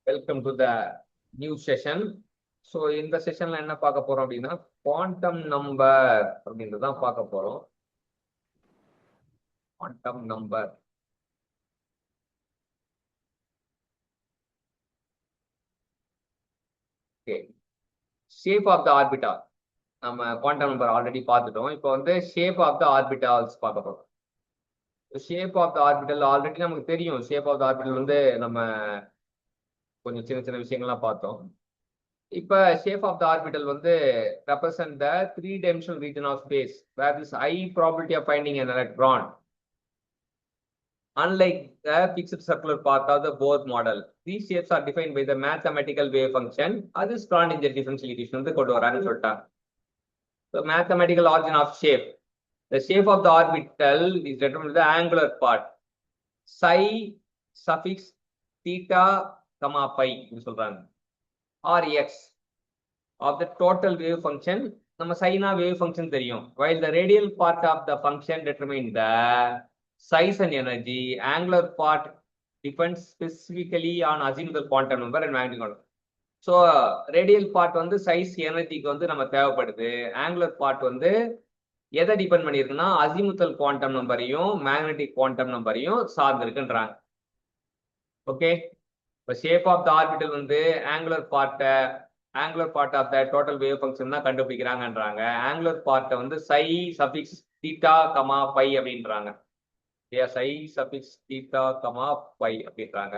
Welcome to the new session. So இந்த செஷன்ல என்ன பார்க்க போறோம் அப்படின்னா குவாண்டம் நம்பர் அப்படின்றதான் பார்க்க போறோம். Quantum number shape of the orbital நம்ம குவாண்டம் நம்பர் ஆல்ரெடி பார்த்துட்டோம். இப்போ வந்து ஷேப் ஆஃப் த ஆர்பிட்டால்ஸ் பார்க்க போறோம். Shape of the orbital already நமக்கு தெரியும். ஷேப் ஆஃப் த ஆர்பிட்டல் வந்து நம்ம கொஞ்சம் சின்ன சின்ன விஷயங்கள்லாம் பார்த்தோம். இப்ப shape of the orbital வந்து represent the three-dimensional region of space where there is high probability of finding an electron. Unlike the fixed circular path of the Bohr model, these shapes are defined by the mathematical wave function. அது Schrödinger differential equation வந்து கொண்டு வரான்னு சொல்லிட்டாங்க. So mathematical origin of shape. The shape of the orbital is determined by the angular part. Psi suffix theta comma pi ன்னு சொல்றாங்க. Or x of the total wave function நம்ம China wave function தெரியும். While the radial part of the function determine the size and energy, angular part depends specifically on azimuthal quantum number and magnetic quantum. So radial part வந்து size energyக்கு வந்து நம்ம தேவைப்படுது. Angular part வந்து எதை depend பண்ணியிருக்குன்னா azimuthal quantum நம்பரையும் magnetic quantum நம்பரையும் சார்ந்திருக்குன்றாங்க. Okay, இப்போ shape of the orbital வந்து angular part of the total wave function தான் கண்டுபிடிக்கிறாங்கன்றாங்க. angular part வந்து psi suffix theta comma pi அப்படின்றாங்க. psi suffix theta comma pi அப்படின்றாங்க.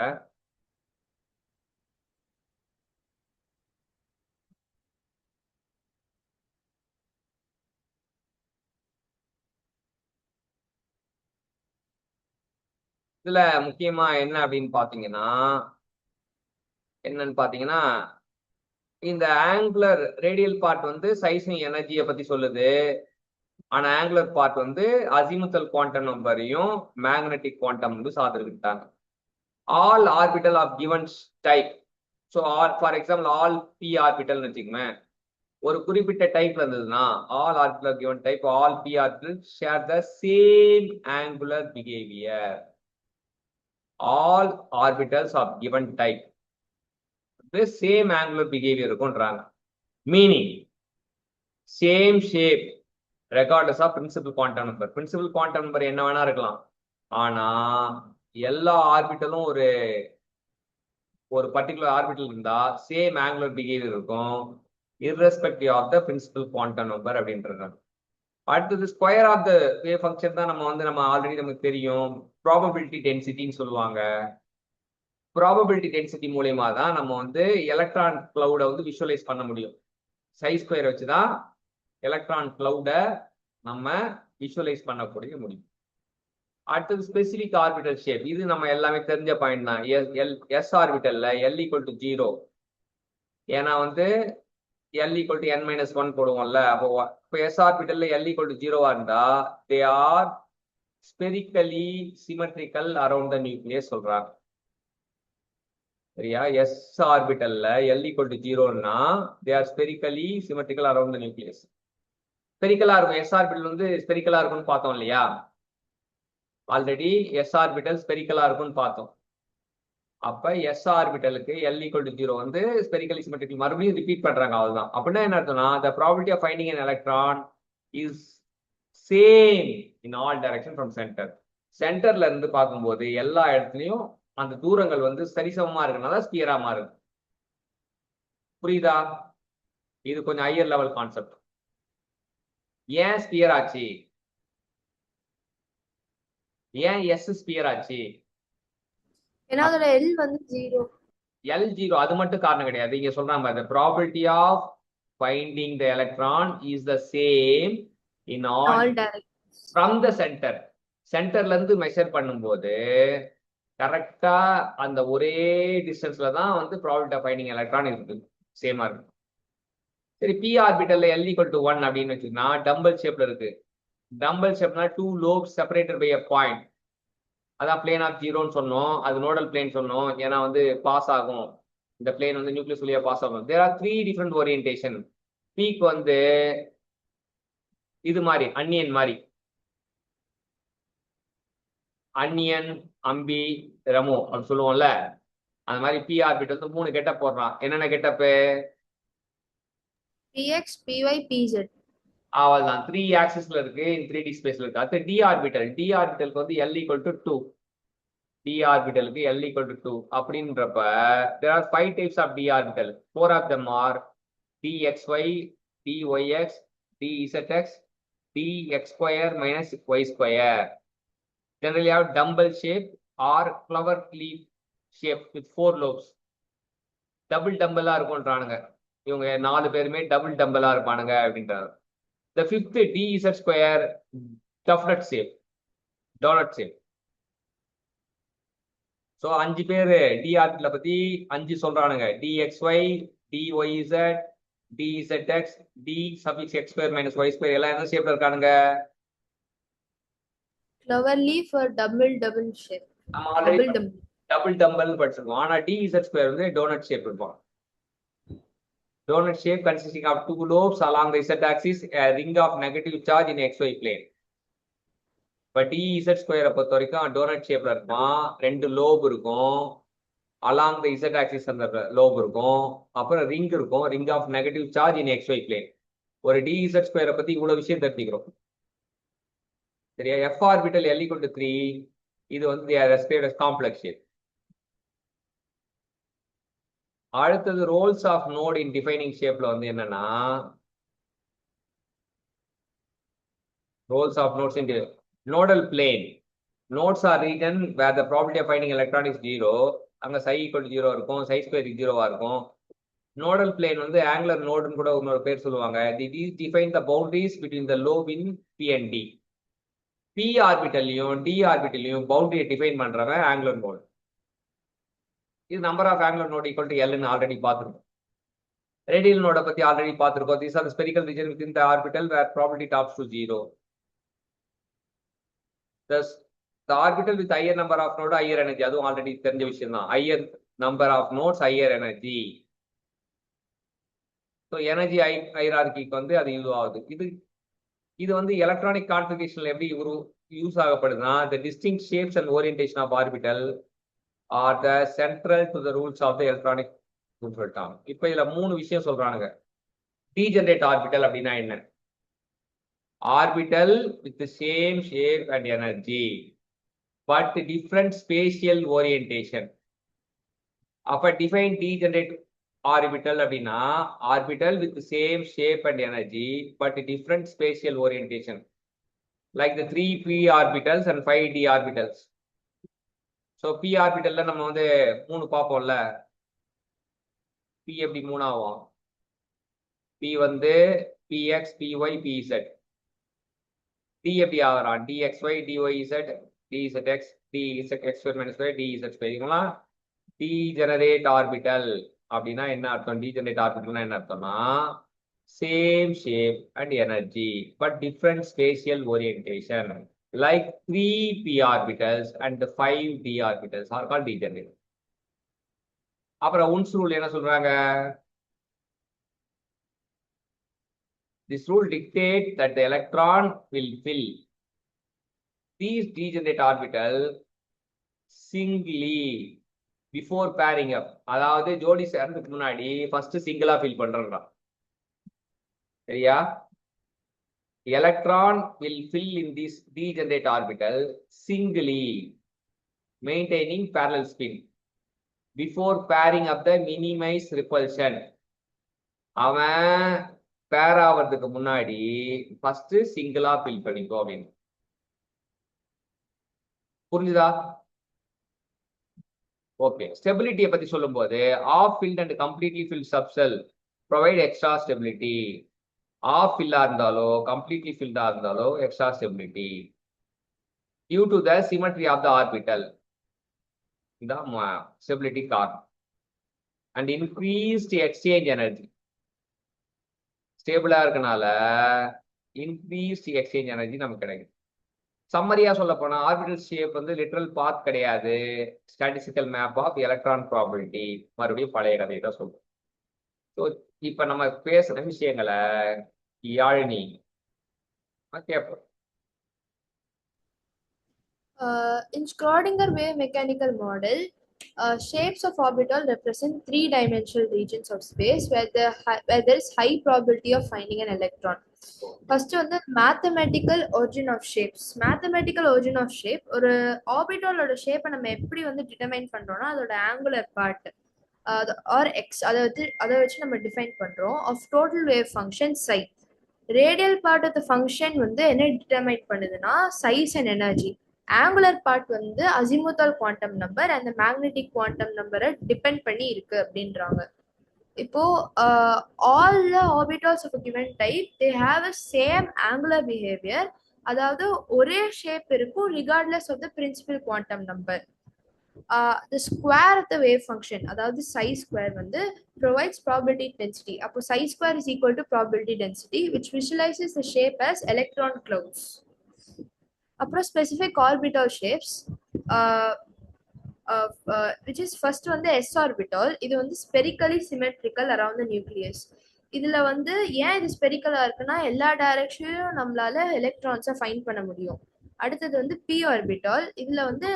இதுல முக்கியமா என்னன்னு பாத்தீங்கன்னா இந்த ஆங்குலர் ரேடியல் பார்ட் வந்து சைஸிங் எனர்ஜியை பத்தி சொல்லுது. ஆனா ஆங்குலர் பார்ட் வந்து அசிமுத்தல் குவாண்டம் நம்பரையும் மேக்னெட்டிக் குவாண்டம் வந்து சார்ந்திருக்கிட்டாங்க. All orbital of given type. So for example all P ஆர்பிட்டல்னு வச்சுக்கோங்க. ஒரு குறிப்பிட்ட டைப்ல இருந்ததுன்னா all orbital given type all P orbital share the same angular behaviour. All orbitals of given type same angular behaviour இருக்கும்ன்றாங்க. Meaning same shape regardless of principal quantum number. Principal quantum number என்ன வேணா இருக்கலாம், ஆனா எல்லா ஆர்பிட்டலும் ஒரு particular orbital இருந்தா same angular behaviour இருக்கும் irrespective of the principal quantum number அப்படின்றாங்க. அடுத்தது square of the wave function தான் நம்ம ஆல்ரெடி நமக்கு தெரியும். ப்ராபபிலிட்டி டென்சிட்டின்னு சொல்லுவாங்க. ப்ராபபிலிட்டி டென்சிட்டி மூலயமா தான் நம்ம வந்து எலக்ட்ரான் கிளவுடை வந்து விஷுவலைஸ் பண்ண முடியும். சை ஸ்கொயர் வச்சுதான் எலக்ட்ரான் கிளவுடை நம்ம விஷுவலைஸ் பண்ணக்கூடிய முடியும். அடுத்தது ஸ்பெசிபிக் ஆர்பிட்டல் ஷேப். இது நம்ம எல்லாமே தெரிஞ்ச பாயிண்ட் தான். எஸ் ஆர்பிட்டல்ல எல் ஈக்குவல் டு 0. ஏன்னா வந்து எல் ஈக்குவல் டு n-1 போடுவோம்ல. அப்போ எஸ் ஆர்பிட்டல்ல எல் ஈக்குவல் டு 0வா இருந்தா they are spherically symmetrical around the nucleus சொல்றாங்க. சரியா? எஸ் ஆர்பிட்டல்ல எல் ஈக்குவல் டு 0ன்னா they are spherically symmetrical around the nucleus. ஸ்பெரிக்கலா இருக்கும். எஸ் ஆர்பிட்டல் வந்து ஸ்பெரிக்கலா இருக்கும்னு பார்த்தோம் இல்லையா? ஆல்ரெடி எஸ் ஆர்பிட்டல் ஸ்பெரிக்கலா இருக்கும்னு பார்த்தோம். அப்ப எஸ் ஆர்பிட்டலுக்கு எல் ஈக்குவல் டு 0 வந்து ஸ்பெரிக்கலி சிமெட்ரிக்கல் மறுபடியும் ரிப்பீட் பண்றாங்க. அவ்வளவுதான். அப்படின்னா என்ன அர்த்தம்னா the probability of finding an electron is same in all direction from center. சென்டர்ல இருந்து பார்க்கும்போது எல்லா இடத்துலயும் அந்த தூரங்கள் வந்து சரிசமமா இருக்கனால ஸ்பியரா மாறுது. புரியுதா? இது கொஞ்சம் ஹையர் லெவல் கான்செப்ட். ஏன் ஸ்பியர் ஆச்சு? ஏன் எஸ் ஸ்பியர் ஆச்சு? ஏன்னா அதோட எல் வந்து 0. எல் 0 அது மட்டும் காரணம் கிடையாது. இங்க சொல்றாங்க the probability of finding the electron is the same in all directions from the center. சென்டர்ல இருந்து மெஷர் பண்ணும்போது கரெக்டா அந்த ஒரே டிஸ்டன்ஸ்ல தான் வந்து probability of finding electron இருக்கு, சேமா இருக்கு. சரி, பி ஆர்பிட்டல்ல எல் ஈக்குவல் டு 1 அப்படின்னு வச்சுன்னா டம்பல் ஷேப்ல இருக்கு. டம்பல் ஷேப்னா 2 lobes separated by a point. அதான் பிளேன் ஆஃப் 0ன்னு சொன்னோம். அது நோடல் பிளேன் சொன்னோம். ஏன்னா வந்து பாஸ் ஆகும், இந்த பிளேன் வந்து நியூக்ளியஸ் வழியா பாஸ் ஆகும். There are 3 different orientation. Peak வந்து இது மாதிரி அன்னியன் மாதிரி, அன்னியன், அம்பி, ரமோ அப்படின்னு சொல்லுவோம்ல. அந்த மாதிரி p ஆர்பிட் வந்து 3 கெட்டப் போடுறான். என்னென்ன கெட்டப்பு? px, py, pz. அவள் தான் 3 ஆக்சிஸ்ல இருக்கு, 3D ஸ்பேஸ்ல இருக்கு. அடுத்து d ஆர்பிட்டல். d ஆர்பிட்டலுக்கு வந்து l = 2. d ஆர்பிட்டலுக்கு l = 2 அப்படின்றப்ப there are 5 types of d orbital. 4 of them are dxy, dyx, dzx, dx square minus y square. Generally have dumbbell shape or flower leaf shape with 4 lobes. Double டம்பலா இருக்கும்ன்றானுங்க. இவங்க 4 பேருமே double டம்பலா இருப்பானுங்க அப்படின்றாரு. The fifth dz square donut shape. So 5 பேரு D ஆர்பிட்டல பத்தி 5 சொல்றானுங்க. dxy, dyz, dzx, d suffix x square minus y square எல்லாம் என்ன ஷேப்ல இருக்கானுங்க? Flower leaf or double shape. நம்ம already Double dumbbell. Double dumbbell படிச்சிருக்கோம். ஆனா dz ஸ்கொயர் வந்து டோனட் ஷேப் இருக்கும். Donut shape consisting of 2 lobes along the z-axis, a ring of negative charge in xy plane. இப்போ dz ஸ்கொயரை பொறுத்த வரைக்கும் donut ஷேப்ல இருக்கும். 2 லோப் இருக்கும். along the z-axis அந்த லோப் இருக்கும். அப்புறம் ரிங் இருக்கும். ring of negative charge in xy plane. ஒரு dz ஸ்கொயரை பத்தி இவ்வளவு விஷயம் தெரிஞ்சுக்கிறோம். சரியா? f orbital l = 3. இது வந்து காம்ப்ளெக்ஸ் ஷேப். அடுத்தது roles of node in defining ஷேப்ல வந்து என்னன்னா, roles of nodes in nodal plane. Nodes are region where the probability of finding electron is 0. அங்க psi = 0 இருக்கும், psi square 0 இருக்கும். நோடல் பிளேன் வந்து ஆங்குலர் நோடுன்னு கூட இன்னொரு பேர் சொல்லுவாங்க. These define the boundaries between the lobe in p and d. p ஆர்பிட்டல்லையும் d ஆர்பிட்டல்லையும் பவுண்டரியை டிஃபைன் பண்றவங்க ஆங்குலர் நோடு. இது number of angular node equal to எல்னு ஆல்ரெடி பார்த்துருக்கோம். ரேடியல் நோட பத்தி ஆல்ரெடி பார்த்துருக்கோம். These are the spherical region within the orbital where probability tops to 0. Thus, the orbital with higher number of node, higher energy. அதுவும் already தெரிஞ்ச விஷயம் தான். higher number of nodes, higher energy. So energy ஹைரார்கிக்கு வந்து அது use ஆகுது. இது வந்து எலக்ட்ரானிக் கான்ஃபிகரேஷன்ல எப்படி யூஸ் ஆகப்படுதுன்னா, the distinct shapes and orientation of orbital are the central to the rules of the electronic சொல்லிட்டாங்க. இப்ப இதுல 3 விஷயம் சொல்றானுங்க. டீஜெனரேட் ஆர்பிட்டல் அப்படின்னா என்ன? Orbital with the same shape and energy but different spatial orientation. அப்ப define degenerate orbital அப்படின்னா orbital with the same shape and energy but different spatial orientation, like the 3 p orbitals and 5 d orbitals. So p ஆர்பிட்டல்ல நம்ம வந்து 3 பார்ப்போம்ல. p எப்படி 3 ஆகும்? p வந்து px, py, pz. d எப்படி ஆகிறான்? dxy, dyz, dzx, dzx minus y, dz square. Degenerate orbital அப்படின்னா என்ன அர்த்தம்? டீஜெனரேட் ஆர்பிட்டல்னா என்ன அர்த்தம்னா, same shape and energy but different spatial orientation, like 3 p orbitals and 5 d orbitals are called degenerate. அப்புறம் உன்ஸ் rule என்ன சொல்றாங்க? This rule dictates that the electron will fill these degenerate orbital singly before pairing up. அதாவது ஜோடி சேர்றதுக்கு முன்னாடி first சிங்கிளா fill பண்றான். சரியா? Electron will fill in this degenerate orbital singly, maintaining parallel spin before pairing up the minimized repulsion. அவன் பேர் ஆகிறதுக்கு முன்னாடி ஃபர்ஸ்ட் சிங்கிளா ஃபில் பண்ணிக்கோ அப்படின்னு. புரிஞ்சுதா? ஓகே. ஸ்டெபிலிட்டியை பத்தி சொல்லும் போது half filled and completely filled subshell provide extra stability. Half ஃபில்லா இருந்தாலோ கம்ப்ளீட்லி ஃபில்டா இருந்தாலோ extra stability due to the symmetry of the orbital. இதான் ஸ்டெபிலிட்டி காரணம். And increased exchange energy. ஸ்டேபிளா இருக்கனால இன்க்ரீஸ்ட் எக்ஸ்சேஞ்ச் எனர்ஜி நமக்கு கிடைக்கும். சம்மரியா சொல்ல போனா ஆர்பிட்டல் ஷேப் வந்து லிட்டரல் பாத் கிடையாது, statistical map of electron probability. மறுபடியும் பழைய கதையை தான் சொல்றோம். ஸோ இப்ப நம்ம பேசுற விஷயங்களை யாழினி கேட்போம். In Schrodinger wave mechanical model, Shapes of orbital represent three-dimensional regions of space where there is high probability of finding an electron. First வந்து mathematical origin of shapes. Mathematical origin of shape ஒரு ஆர்பிட்டாலோட ஷேப்பை நம்ம எப்படி வந்து determine பண்றோம்னா அதோட angular part R X அதை வச்சு நம்ம டிஃபைன் பண்றோம் of total wave function psi. Radial part of the function வந்து என்ன டிட்டர்மைன் பண்ணுதுன்னா size and energy. Angular part வந்து அசிமுத்தால் குவாண்டம் நம்பர் அந்த மேக்னெட்டிக் குவாண்டம் நம்பரை டிபெண்ட் பண்ணி இருக்கு அப்படின்றாங்க. இப்போ all the orbitals of given type they have a same angular behaviour, அதாவது ஒரே ஷேப் இருக்கும் regardless of the principal quantum number. the square of the wave function அதாவது psi square வந்து provides probability density. அப்போ psi square is equal to probability density which visualizes the shape as electron clouds. அப்புறம் specific orbital shapes which is first வந்து s orbital. இது வந்து spherically symmetrical around the nucleus. இதுல வந்து ஏன் இது ஸ்பெரிக்கலா இருக்குன்னா எல்லா டைரக்ஷன்லயும் நம்மளால எலக்ட்ரான்ஸை ஃபைண்ட் பண்ண முடியும். அடுத்தது வந்து p orbital. இதுல வந்து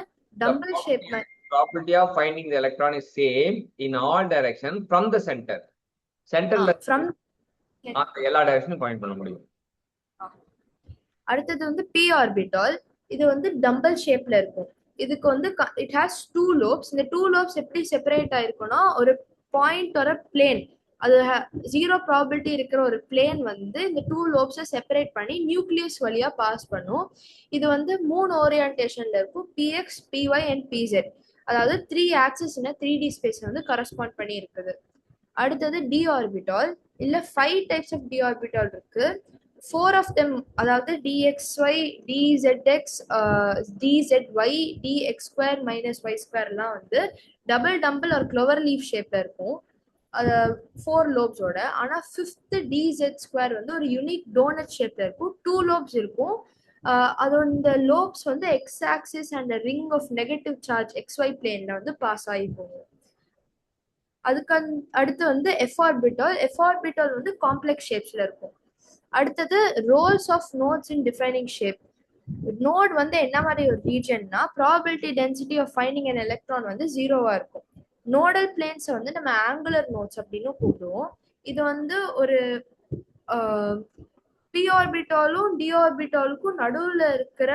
double shape probability of finding the electron is same in all direction from the center. Centerல from எல்லா டைரக்ஷனும் பாயிண்ட் பண்ண முடியும். அடுத்தது வந்து p orbital. இது வந்து டம்பிள் ஷேப்ல இருக்கும். இதுக்கு வந்து it has two lobes. இந்த two lobes எப்படி செப்பரேட் ஆயிருக்கும்னா ஒரு பாயிண்ட் ஒரு பிளேன், அது ஜீரோ ப்ராபிலிட்டி இருக்கிற ஒரு பிளேன் வந்து இந்த டூ லோப்ஸை செப்பரேட் பண்ணி நியூக்ளியஸ் வழியா பாஸ் பண்ணும். இது வந்து 3 ஓரியன்டேஷன்ல இருக்கும், px, py அண்ட் pz. அதாவது 3 ஆக்சிஸ் 3D ஸ்பேஸ் வந்து கரஸ்பாண்ட் பண்ணி இருக்குது. அடுத்தது d ஆர்பிட்டால். இல்ல 5 டைப்ஸ் ஆஃப் d ஆர்பிட்டால் இருக்கு. 4 ஆஃப் தெம், அதாவது dxy, dzx, dzy, dx² - y² எல்லாம் வந்து டம்பிள் ஒரு க்ளோவர் லீஃப் ஷேப்ல இருக்கும் 4 லோப்ஸோட. ஆனா 5th dz² வந்து ஒரு யூனிக் டோனட் ஷேப்ல இருக்கும், 2 லோப்ஸ் இருக்கும். அதோட இந்த லோப்ஸ் வந்து X axis and ring of negative charge xy பிளேன்ல வந்து பாஸ் ஆகி போகும். அதுக்கு அடுத்து வந்து எஃப் ஆர்பிட்டால். எஃப் ஆர்பிட்டால் வந்து காம்ப்ளெக்ஸ் ஷேப்ஸ்ல இருக்கும். அடுத்தது roles of nodes in defining shape. Node வந்து என்ன மாதிரி ஒரு ரீஜன்னா probability density of finding an electron வந்து 0வா இருக்கும். நோடல் பிளேன்ஸ் வந்து நம்ம ஆங்குலர் நோட்ஸ் அப்படின்னு கூப்பிடுவோம். இது வந்து ஒரு p ஆர்பிட்டாலும் d ஆர்பிட்டாலுக்கும் நடுவுல இருக்கிற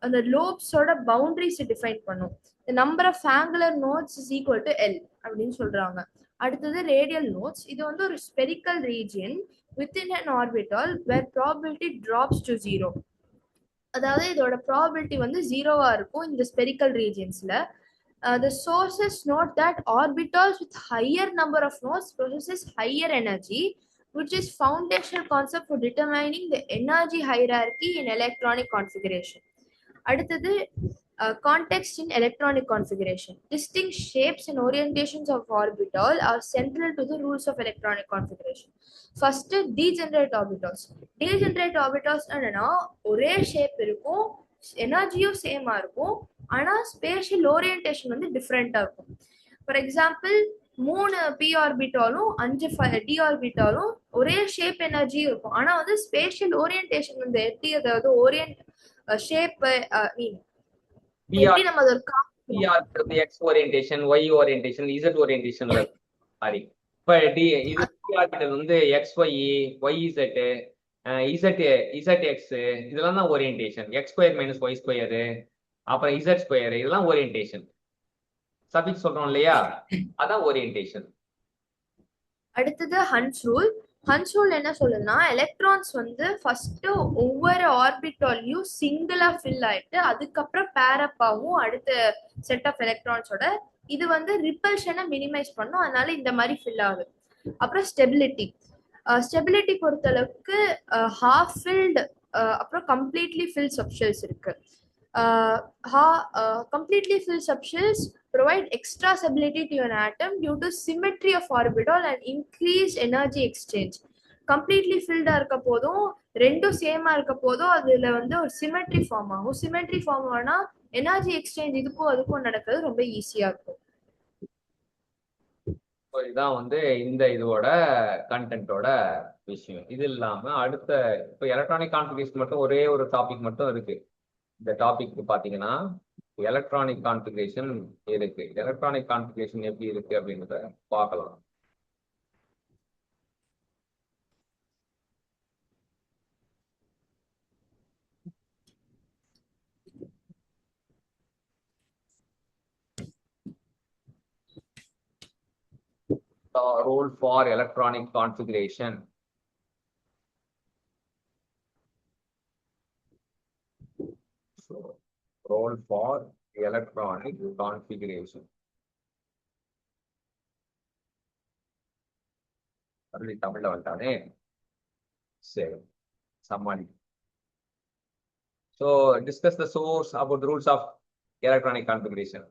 அந்த லோப்ஸோட பவுண்டரிஸ் டிஃபைன் பண்ணும். the number of angular nodes is equal to L அப்படின்னு சொல்றாங்க. அடுத்தது ரேடியல் நோட்ஸ். இது வந்து ஒரு spherical region within an orbital where probability drops to 0. அதாவது இதோட ப்ராபபிலிட்டி வந்து 0வா இருக்கும் இந்த spherical ரீஜியன்ஸ்ல. The sources note that orbitals with higher number of nodes possesses higher energy, which is foundational concept for determining the energy hierarchy in electronic configuration. அடுத்தது context in electronic configuration. Distinct shapes and orientations of orbital are central to the rules of electronic configuration. First, degenerate orbitals. Degenerate orbitals என்னன்னா ஒரே shape இருக்கும், எனர்ஜியும் சேமா இருக்கும், ஆனா spatial orientation வந்து டிஃப்ரெண்டா இருக்கும். ஃபார் எக்ஸாம்பிள் 3 p ஆர்பிட்டாலும் 5 d ஆர்பிட்டாலும் ஒரே ஷேப் எனர்ஜி இருக்கும், ஆனா வந்து ஸ்பேஷியல் ஓரியன்டேஷன் வந்து எப்படி, அதாவது ஷேப் எப்படி நம்ம அது x orientation, y orientation, z ஓரியன்டேஷன்ல சாரி. இப்ப இது p ஆர்பிட்டல் வந்து xy, yz, zx இதெல்லாம் தான் ஓரியன்டேஷன். x² - y², அப்புறம் z², இதெல்லாம் ஓரியன்டேஷன். சபிக் சொல்றோம் இல்லையா, அதான் ஓரியன்டேஷன். அடுத்தது ஹன்ஸ் ரூல். ஹன்ஸ் ரூல் என்ன சொல்லுதுன்னா எலக்ட்ரான்ஸ் வந்து ஃபர்ஸ்ட் ஒவ்வொரு ஆர்பிட்டாலையும் சிங்கிளா ஃபில் ஆயிட்டு அதுக்கப்புறம் பேரப் ஆகும் அடுத்த செட் ஆஃப் எலக்ட்ரான்ஸோட. இது வந்து ரிப்பல்ஷனை மினிமைஸ் பண்ணும், அதனால இந்த மாதிரி ஃபில் ஆகுது. அப்புறம் ஸ்டெபிலிட்டி. ஸ்டெபிலிட்டி பொறுத்தளவுக்கு ஹாஃப் ஃபில்டு அப்புறம் கம்ப்ளீட்லி ஃபில் சப்ஷெல்ஸ் இருக்கு. completely filled subshells provide extra stability to an atom due to symmetry of orbital and increased energy exchange. completely filled இருக்க போதும் ரெண்டும் சேமா இருக்க போதும் அதுல வந்து ஒரு சிமெட்ரி ஃபார்ம் ஆகும். சிமெட்ரி ஃபார்ம் ஆனா எனர்ஜி எக்ஸ்சேஞ்ச் இதுக்கும் அதுக்கும் நடக்கிறது ரொம்ப ஈஸியா இருக்கும். இதுதான் வந்து இந்த இதோட கண்டென்ட்டோட விஷயம். இது இல்லாம அடுத்த இப்போ எலக்ட்ரானிக் கான்ஃபிகரேஷன் மட்டும் ஒரே ஒரு டாபிக் மட்டும் இருக்கு. இந்த டாபிக் பாத்தீங்கன்னா எலக்ட்ரானிக் கான்ஃபிகரேஷன் இருக்கு. எலக்ட்ரானிக் கான்ஃபிகரேஷன் எப்படி இருக்கு அப்படின்றத பார்க்கலாம். Rule for electronic configuration. So, role for electronic configuration. தமிழ்ல வந்துட்டானே. சரி, சமாளி. So, discuss the source about the rules of electronic configuration.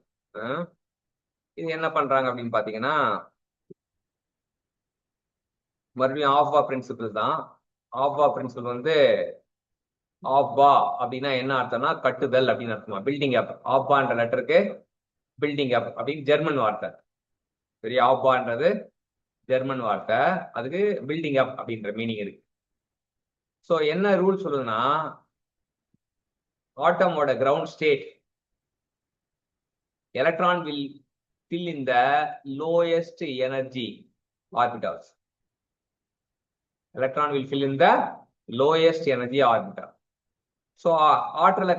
இது என்ன பண்றாங்க அப்படின்னு பாத்தீங்கன்னா, மறுபடியும் ஆஃபா பிரின்சிபிள் தான். ஆஃபா பிரின்சிபிள் வந்து ஆஃபா அப்படின்னா என்ன அர்த்தம்னா கட்டுதல் அப்படின்னு அர்த்தமா. Building up. ஆஃபான்ற லெட்டருக்கு பில்டிங் அப் அப்படின்னு ஜெர்மன் வார்த்தை. சரி, ஆஃபான்றது ஜெர்மன் வார்த்தை, அதுக்கு பில்டிங் அப் அப்படின்ற மீனிங் இருக்கு. ஸோ என்ன ரூல் சொல்லுதுன்னா, ஆட்டமோட ground state electron will fill in the lowest energy orbitals. Electron will fill in the lowest energy orbital. So ஆற்றலை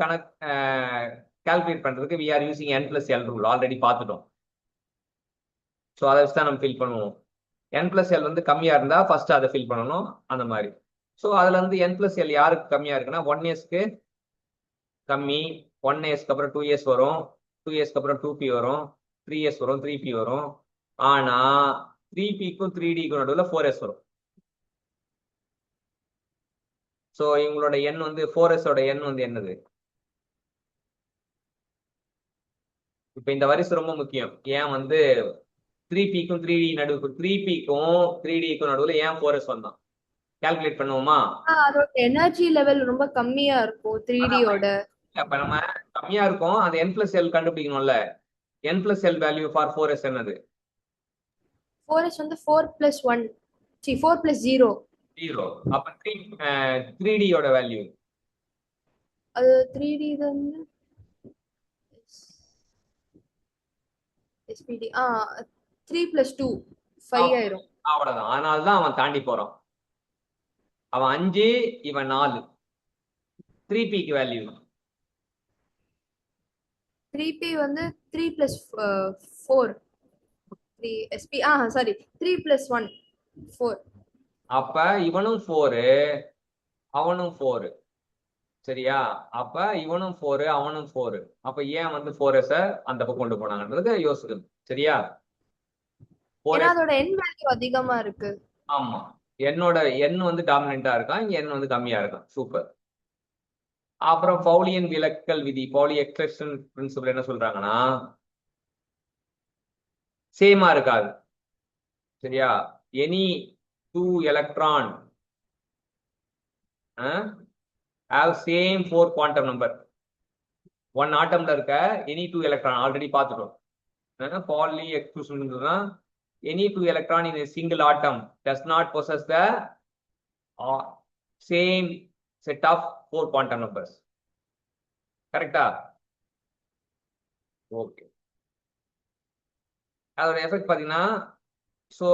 கால்குலேட் பண்றதுக்கு we are using n+l rule. Already பார்த்துட்டோம். So அதை வச்சு தான் நம்ம ஃபில் பண்ணுவோம். n+l வந்து கம்மியா இருந்தா ஃபர்ஸ்ட் அதை ஃபில் பண்ணணும், அந்த மாதிரி. ஸோ அதுல இருந்து n+l யாருக்கு கம்மியா இருக்குன்னா 1sக்கு கம்மி, 1sக்கு அப்புறம் 2s வரும், 2sக்கு அப்புறம் 2p வரும், 3s வரும், 3p வரும். ஆனா 3pக்கும் 3dக்கும் நடுவில் 4s வரும். ஸோ இவங்களோட எண் வந்து 4s-ஓட எண் வந்து என்னது? இப்போ இந்த வரிசை ரொம்ப முக்கியம். ஏன் வந்து 3pக்கும் 3d நடுவுக்கு 3pக்கும் 3dக்கும் நடுவில் ஏன் 4s வந்தான்? கால்குலேட் பண்ணுவோமா? அதோட எனர்ஜி லெவல் ரொம்ப கம்மியா இருக்கும் 3D-யோட. அப்ப நம்ம கம்மியா இருக்கும், அந்த n+l கண்டுபிடிக்கணும்ல. n+l value for 4s என்னது? 4s வந்து 4+1 4+0. 0. அப்ப 3d-யோட வேல்யூ அது 3D வந்து SPD 3+2 5 ஆயிரும். அவ்வளவுதான். அதனாலதான் அவன் தாண்டி போறான். அவன் 5, இவன் 4. 3pக்கு வேல்யூ 3p வந்து 3+4 3sp சாரி 3+1 4. அப்ப இவனும் 4, அவனும் 4. சரியா? அப்ப இவனும் 4, அவனும் 4. அப்ப ஏன் வந்து 4s அந்த பக்கம் கொண்டு போனாங்கன்றது யோசிக்கணும். சரியா? அதோட n வேல்யூ அதிகமா இருக்கு. ஆமா, என்னோட எண் வந்து டாமினண்டா இருக்கான், இங்க எண் வந்து கம்மியா இருக்கான். சூப்பர். அப்புறம் பவுலியன் விலக்கல் விதி, பவுலி எக்ஸ்ட்ரக்ஷன் பிரின்சிபல் என்ன சொல்றாங்கன்னா, சேமா இருக்காது. சரியா? Any 2 electron have same 4 quantum number. 1 ஆட்டம்ல இருக்க எனி 2 எலக்ட்ரான் ஆல்ரெடி பார்த்துட்டோம். Pauli extrusion any 2 electron in a single atom does not possess the same set of 4 quantum numbers. கரெக்டா? ஓகே. அதோட எஃபெக்ட் பாத்தீங்கன்னா, ஸோ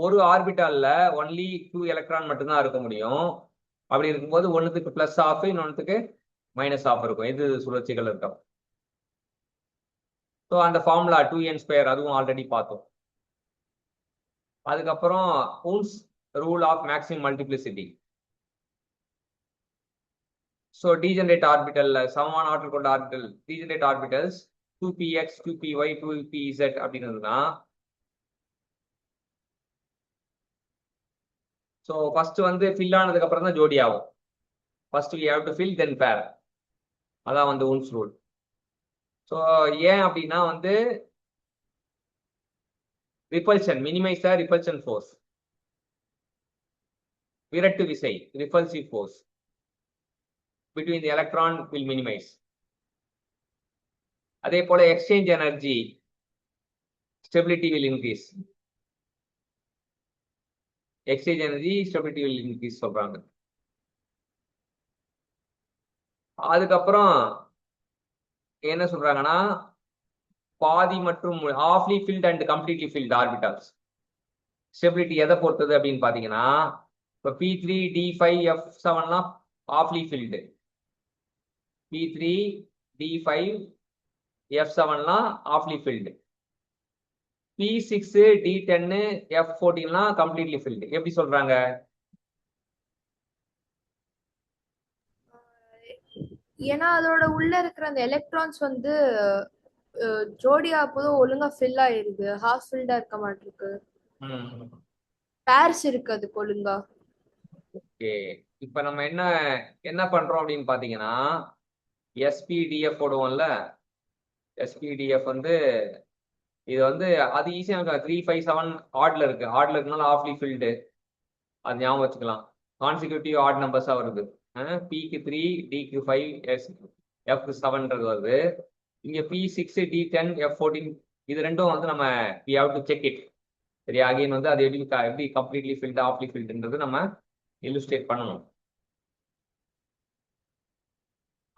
ஒரு ஆர்பிட்டால்ல ஒன்லி 2 எலக்ட்ரான் மட்டும்தான் இருக்க முடியும். அப்படி இருக்கும்போது ஒன்னுக்கு பிளஸ் ஆஃப், இன்னொன்னுக்கு மைனஸ் ஆஃப் இருக்கும். எது சுழற்சிகள் இருக்கும். ஸோ அந்த ஃபார்முலா 2n², அதுவும் ஆல்ரெடி பார்த்தோம். அதுக்கப்புறம் Ohm's rule of maximum multiplicity. So degenerate orbital, சமமான ஆற்றல் கொண்ட orbital, degenerate orbitals 2px 2py 2pz அப்படின்னா, ஸோ ஃபர்ஸ்ட் வந்து ஃபில் ஆனதுக்கு அப்புறம் தான் ஜோடி ஆகும். First we have to fill then pair. அதான் வந்து Ohm's ரூல். ஸோ ஏன் அப்படின்னா வந்து repulsion, minimize the repulsion force. விரட்டு விசை, repulsive force between the electron will minimize. அதே போல exchange energy, stability will increase. Exchange energy, stability will increase சொல்றாங்க. அதுக்கப்புறம் என்ன சொல்றாங்கன்னா பாதி மற்றும் halfly filled and completely filled orbitals stability எதை பொறுத்தது அப்படின்னு பாத்தீங்கன்னா இப்போ P3 D5 F7லாம் ஆஃப்லி ஃபில்டு, P3 D5 F7லாம் ஆஃப்லி ஃபில்டு, P6 D10 F14லாம் கம்ப்ளீட்லி ஃபில்டு. எப்படி சொல்றாங்க? ஏன்னா அதோட உள்ள இருக்கிற அந்த எலக்ட்ரான்ஸ் வந்து ஜோடியா போதும் ஒழுங்கா ஃபில் ஆயிருது, ஹாஃப் ஃபில்டா இருக்க மாட்டிருக்கு, பேர்ஸ் இருக்கு அதுக்கு ஒழுங்கா. ஓகே, இப்ப நம்ம என்ன என்ன பண்றோம் அப்படின்னு பாத்தீங்கன்னா SPDF போடுவோம்ல. SPDF வந்து இது வந்து அது ஈஸியா 357 ஆட்ல இருக்கு. ஆட்ல இருக்கனால ஆஃப்லி ஃபில்டு, அது ஞாபகம் வச்சுக்கலாம். கான்சிக்யூட்டிவ் ஆட் நம்பர்ஸா வருது. Pக்கு 3 Dக்கு 5 Fக்கு 7ன்றது வருது. இங்க P6 D10 F14 இது ரெண்டும் வந்து நம்ம we have to check it. சரியா? அகைன் வந்து அது எப்படி கம்ப்ளீட்லி ஃபில்டு ஆஃப்லி ஃபில்டுன்றது நம்ம இல்லுஸ்ட்ரேட் பண்ணணும்.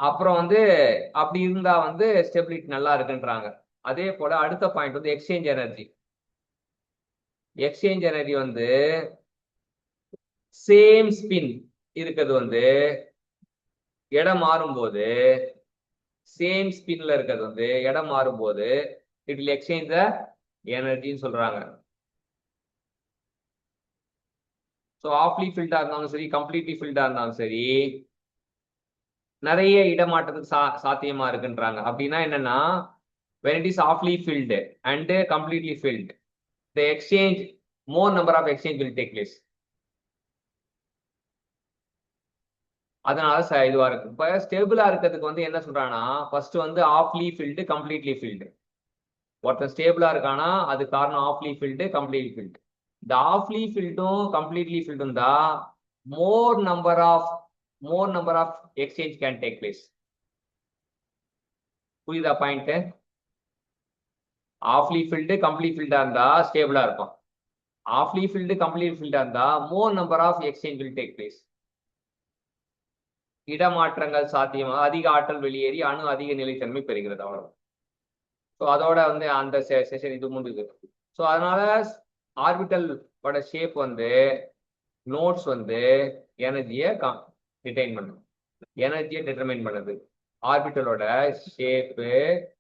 அப்புறம் வந்து அப்படி இருந்தா வந்து ஸ்டெபிலிட்டி நல்லா இருக்குன்றாங்க. அதே போல அடுத்த பாயிண்ட் வந்து எக்ஸ்சேஞ்ச் எனர்ஜி. எக்ஸ்சேஞ்ச் எனர்ஜி வந்து சேம் ஸ்பின் இருக்கிறது வந்து இடம் மாறும்போது, சேம் ஸ்பின்ல இருக்கிறது வந்து இடம் மாறும்போது இட் வில் எக்ஸ்சேஞ்ச் த எனர்ஜின்னு சொல்றாங்க. ஸோ ஆஃப்லி ஃபில்டா இருந்தாலும் சரி, கம்ப்ளீட்லி ஃபில்டா இருந்தாலும் சரி, நிறைய இடமாற்றத்துக்கு சாத்தியமா இருக்குன்றாங்க. அப்படின்னா என்னன்னா when it is awfully filled and completely filled, the exchange, more number of exchange will take place. அதனால இதுவா இருக்கு. இப்ப ஸ்டேபிளா இருக்கிறதுக்கு வந்து என்ன சொல்றாங்கன்னா ஃபர்ஸ்ட் வந்து ஆஃப்லி ஃபில்டு கம்ப்ளீட்லி ஃபில்டு. ஒருத்தர் ஸ்டேபிளா இருக்கானா அது காரணம் ஆஃப்லி ஃபில்டு கம்ப்ளீட்லி ஃபில்டு. இந்த ஆஃப்லி ஃபில்டும் கம்ப்ளீட்லி ஃபில்டும் தான் more number of exchange can take place. புரியுதா பாயிண்ட்? ஆஃப்லி ஃபில்டு கம்ப்ளீட் ஃபில்டா இருந்தா ஸ்டேபிளா இருக்கும். ஆஃப்லி ஃபில்டு கம்ப்ளீட் ஃபில்டா இருந்தா more number of exchange will take place. இடமாற்றங்கள் சாத்தியமாக அதிக ஆற்றல் வெளியேறி அணு அதிக நிலைத்தன்மை பெறுகிறது. அவ்வளவு. ஸோ அதோட வந்து அந்த செஷன் இது முடியுது. ஸோ அதனால ஆர்பிட்டலோட ஷேப் வந்து நோட்ஸ் வந்து எனர்ஜியை டிடைன் பண்ணும், எனர்ஜியை டிட்டர்மைன் பண்ணுது. ஆர்பிட்டலோட ஷேப்பு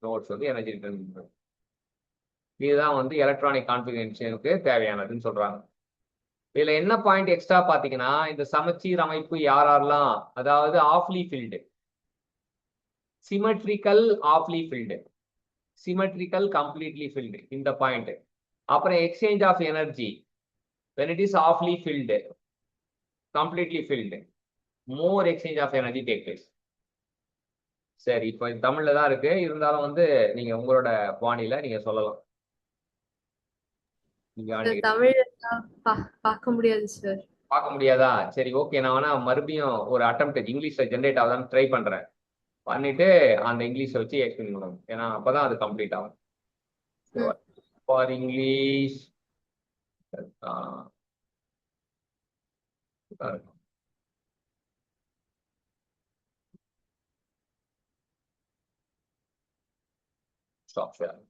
நோட்ஸ் வந்து எனர்ஜி டிட்டர்மைன் பண்ணுது. இதுதான் வந்து எலக்ட்ரானிக் கான்ஃபிகரேஷனுக்கு தேவையானதுன்னு சொல்றாங்க. இதுல என்ன பாயிண்ட் எக்ஸ்ட்ரா பாத்தீங்கன்னா இந்த சமச்சீர் அமைப்பு யாரெல்லாம், அதாவது halfly filled, symmetrical halfly filled, symmetrical completely filled, இந்த பாயிண்ட். அப்புறம் exchange of energy when it is awfully filled, completely filled, more exchange of energy take place. சரி, இப்போ தமிழ்ல தான் இருக்கு, இருந்தாலும் வந்து நீங்க உங்களோட பாணியில நீங்க சொல்லலாம். தமிழ் பார்க்க முடியாது சார். பார்க்க முடியாதா? சரி, ஓகே, நான் வேணா மறுபடியும் ஒரு அட்டெம்ப்ட் இங்கிலீஷ்ல ஜென்ரேட் ஆகுதான்னு ட்ரை பண்றேன். பண்ணிட்டு அந்த இங்கிலீஷை வச்சு எக்ஸ்பிளைன் பண்ணணும். ஏன்னா அப்பதான் அது கம்ப்ளீட் ஆகும். For English stop sharing.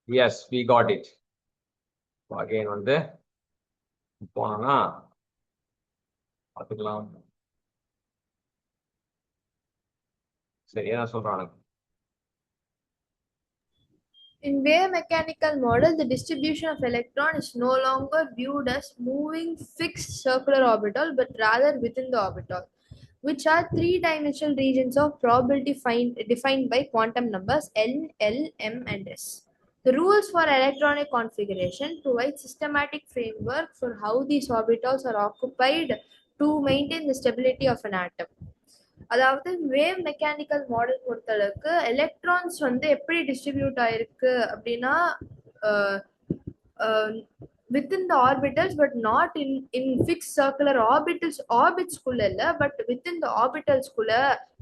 Yes, we got it. Again வந்து போனா பார்த்துக்கலாம். சரி என்ன சொல்றாங்க? In wave mechanical model, the distribution of electron is no longer viewed as moving fixed circular orbital, but rather within the orbital, which are three-dimensional regions of probability defined by quantum numbers N, L, M, and S. The rules for electronic configuration provide systematic framework for how these orbitals are occupied to maintain the stability of an atom. அதாவது wave mechanical model பொறுத்தளவுக்கு electrons வந்து எப்படி distribute ஆயிருக்கு அப்படின்னா within the orbitals but not in fixed circular orbits குள்ள இல்ல but within the orbitals குள்ள.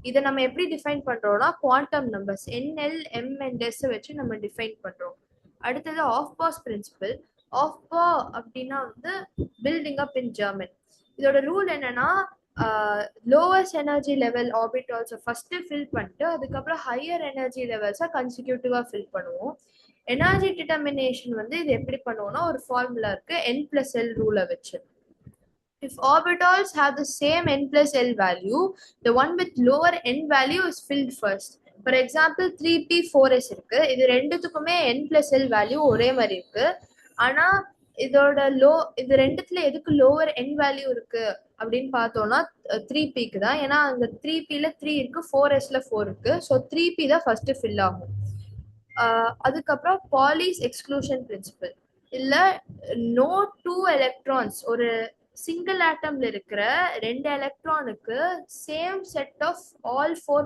இதை நம்ம எப்படி டிஃபைன் பண்றோம்னா quantum numbers NL, M and S வச்சு நம்ம டிஃபைன் பண்றோம். அடுத்தது ஆஃப் பாஸ் பிரின்சிபல். ஆஃப் பா அப்படின்னா வந்து பில்டிங் அப் இன் ஜெர்மன். இதோட ரூல் என்னன்னா லோவஸ்ட் எனர்ஜி லெவல் ஆர்பிட்டால்ஸை ஃபர்ஸ்ட் ஃபில் பண்ணிட்டு அதுக்கப்புறம் ஹையர் எனர்ஜி லெவல்ஸை கன்சிக்யூட்டிவா ஃபில் பண்ணுவோம். எனர்ஜி டிட்டர்மினேஷன் வந்து இது எப்படி பண்ணுவோம்னா ஒரு ஃபார்முலா இருக்கு N+L ரூலை வச்சு. If orbitals have the same N+L value, the one with lower N value is filled first. For example, 3p 4s இருக்கு. இது ரெண்டுத்துக்குமே N+L வேல்யூ ஒரே மாதிரி இருக்கு. ஆனா இதோட இது ரெண்டுத்துல எதுக்கு லோவர் N வேல்யூ இருக்கு அப்படின்னு பார்த்தோம்னா 3pக்கு தான். ஏன்னா அங்க 3pல 3 இருக்கு, 4sல 4 இருக்கு. ஸோ 3p தான் ஃபர்ஸ்ட் ஃபில் ஆகும். அதுக்கப்புறம் பாலிஸ் எக்ஸ்க்ளூஷன் பிரின்சிபல். இல்ல நோ 2 எலக்ட்ரான்ஸ் ஒரு சிங்கிள் ஆட்டம்ல இருக்கிற 2 எலக்ட்ரானுக்கு same set of all 4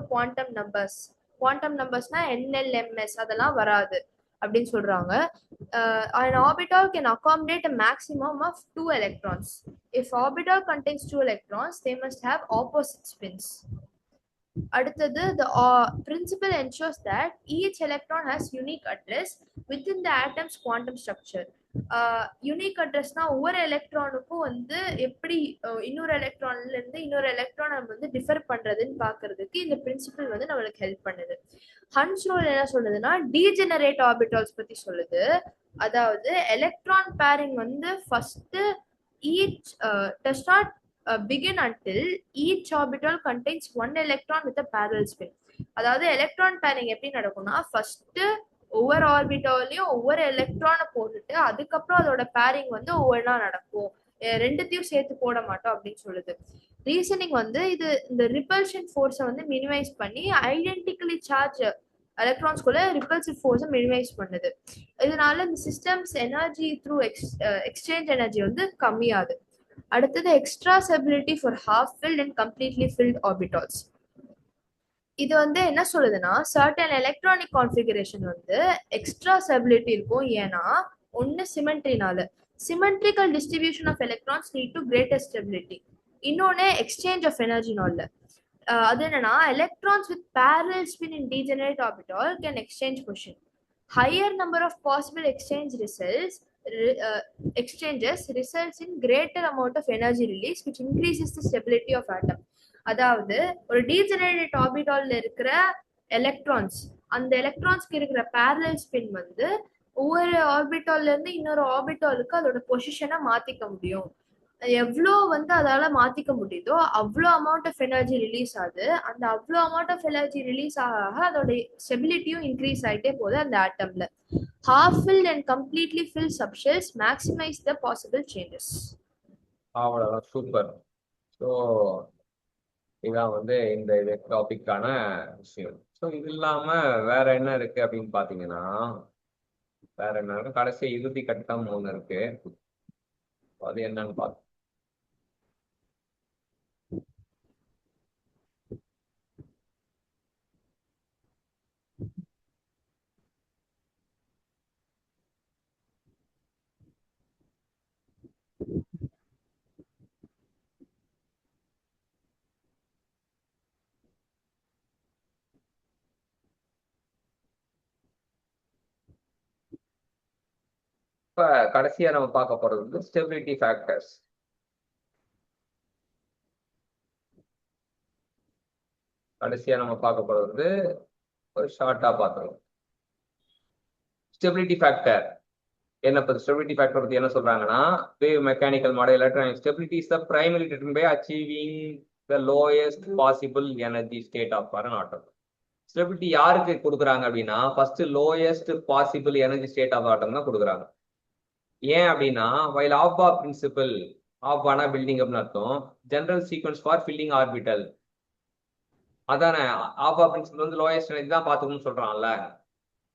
quantum நம்பர்ஸ்னா NLMS அதெல்லாம் வராது அப்படின்னு சொல்றாங்க. An orbital can accommodate a maximum of 2 electrons. If orbital contains 2 electrons, they must have opposite spins. அடுத்தது the principle ensures that each electron has unique address within the atom's quantum structure. Unique அட்ரஸ்னா ஒவ்வொரு எலக்ட்ரானுக்கும் வந்து எப்படி இன்னொரு எலக்ட்ரான்ல இருந்து இன்னொரு electron நம்ம வந்து டிஃபர் பண்றதுன்னு பாக்குறதுக்கு இந்த பிரின்சிபல் வந்து நம்மளுக்கு ஹெல்ப் பண்ணுது. ஹன்ஸ் ரூல் என்ன சொல்லுதுன்னா டீஜெனரேட் ஆர்பிட்டால்ஸ் பத்தி சொல்லுது. அதாவது எலக்ட்ரான் பேரிங் வந்து first each does not begin until each orbital contains one electron with a parallel spin. அதாவது எலக்ட்ரான் பேரிங் எப்படி நடக்கும்னா ஃபர்ஸ்ட் ஒவ்வொரு ஆர்பிட்டாலையும் ஒவ்வொரு எலக்ட்ரானை போட்டுட்டு அதுக்கப்புறம் அதோட பேரிங் வந்து ஒவ்வொன்றா நடக்கும், ரெண்டுத்தையும் சேர்த்து போட மாட்டோம் அப்படின்னு சொல்லுது. ரீசனிங் வந்து இது இந்த ரிப்பல்ஷன் ஃபோர்ஸை வந்து மினிமைஸ் பண்ணி ஐடென்டிக்கலி சார்ஜ் எலக்ட்ரான்ஸ்குள்ள ரிப்பல்சிவ் ஃபோர்ஸை மினிமைஸ் பண்ணுது. இதனால இந்த systems energy through exchange energy வந்து கம்மியாகுது. அடுத்தது extra stability for half filled and completely filled orbitals. இது வந்து என்ன சொல்லுதுன்னா சர்டன் எலக்ட்ரானிக் கான்ஃபிகரேஷன் வந்து எக்ஸ்ட்ரா ஸ்டெபிலிட்டி இருக்கும். ஏன்னா ஒன்னு symmetrical distribution of electrons need to greater stability. இன்னொன்னு எக்ஸ்சேஞ்ச் ஆஃப் எனர்ஜினால. அது என்னன்னா electrons with parallel spin in degenerate orbital can exchange position. Higher number of possible exchanges results in greater amount of energy release which increases the stability of atom. அதாவது ஒரு degenerate ஆர்பிட்டால்ல இருக்கிற electrons அந்த எலக்ட்ரான்ஸ்க்கு இருக்கிற parallel spin வந்து ஒவ்வொரு ஆர்பிட்டால்ல இருந்து இன்னொரு ஆர்பிட்டாலுக்கு அதோட பொசிஷனை மாத்திக்க முடியும். எவ்வளோ வந்து அதால மாத்திக்க முடியுதோ அவ்வளோ அமௌண்ட் ஆஃப் எனர்ஜி ரிலீஸ் ஆகுது. அந்த அவ்வளோ அமௌண்ட் ஆஃப் எனர்ஜி ரிலீஸ் ஆக அதோட ஸ்டெபிலிட்டியும் இன்க்ரீஸ் ஆகிட்டே போகுது அந்த ஆட்டம்ல. Half filled and completely filled subshells maximize the possible changes. அவ்வளோதான், சூப்பர். ஸோ இதான் வந்து இந்த டாபிக்கான விஷயம். ஸோ இது இல்லாம வேற என்ன இருக்கு அப்படின்னு பாத்தீங்கன்னா வேற என்ன இருக்கு, கடைசி இறுதி கட்டம் ஒன்று இருக்கு. அது என்னன்னு பார்த்து இப்ப கடைசியா நம்ம பார்க்க போறது வந்து ஸ்டெபிலிட்டி ஃபேக்டர்ஸ். கடைசியா நம்ம பார்க்க போறது வந்து ஒரு ஷார்ட்டா பார்த்துருவோம். ஸ்டெபிலிட்டி ஃபேக்டர் ஸ்டெபிலிட்டி ஃபேக்டர் பத்தி என்ன சொல்றாங்கன்னா wave mechanical model electronic stability is the primary determined by achieving the lowest possible energy state of an atom. Stability யாருக்கு கொடுக்குறாங்க அப்படின்னா first lowest possible energy state of atom தான் கொடுக்குறாங்க. ஏன் அப்படின்னா வைல் ஆஃபா பிரின்சிபல், ஆஃபானா பில்டிங் அப்படின்னு அர்த்தம், general sequence for filling orbital. அதானே ஆஃபா பிரின்சிபல் வந்து லோயஸ்ட் எனர்ஜி தான் பார்த்துக்கணும்னு சொல்றான்ல.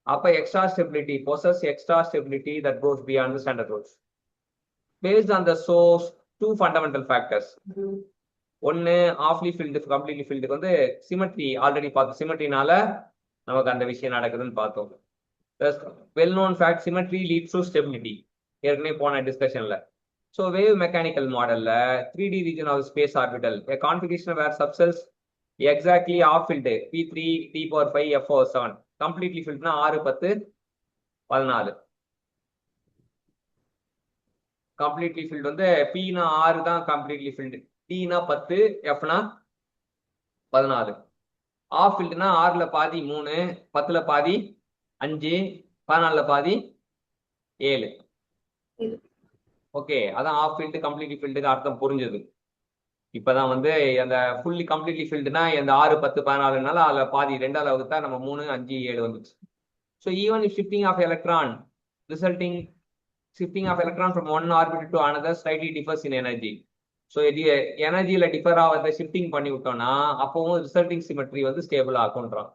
அப்ப extra stability possess extra stability that goes beyond the standard rules based on the source two fundamental factors. ஒன்னு ஆஃப்லி ஃபீல்டு கம்ப்ளீட்லி ஃபீல்டுக்கு வந்து சிமெட்ரி ஆல்ரெடி பார்த்தோம், சிமெட்ரினால நமக்கு அந்த விஷயம் நடக்குதுன்னு பார்த்தோம். Well known fact symmetry leads to stability, ஏற்கனவே போன டிஸ்கஷன்ல. ஸோ வேவ் மெக்கானிக்கல் மாடல்ல 3D region of space orbital configuration where subshells exactly half filled P3 T⁴ F7, completely ஃபீல்ட்னா 6 10 14. கம்ப்ளீட்லி ஃபீல்டு வந்து Pனா 6 தான் கம்ப்ளீட்லி ஃபீல்டு, Tனா 10, Fனா 14. ஆஃப் ஃபீல்டுனா 6ல பாதி 3, 10ல பாதி 5, 14ல பாதி 7. ஓகே, அதான் ஆஃப் ஃபீல்டு கம்ப்ளீட்லி ஃபீல்டுக்கு அர்த்தம் புரிஞ்சது. இப்பதான் வந்து அந்த ஃபுல்லி கம்ப்ளீட்லி ஃபீல்டுனா இந்த 6 10 14னால அதுல பாதி 2ஆல வகுத்தா நம்ம 3 5 7 வந்துச்சு. So even if shifting of electron resulting shifting of electron from one orbital to another slightly differs in energy. So எனர்ஜியில டிஃபர் ஆகிறத ஷிஃப்டிங் பண்ணி விட்டோம்னா அப்பவும் ரிசல்ட்டிங் சிமெட்ரி வந்து ஸ்டேபிள் ஆகும்ன்றான்.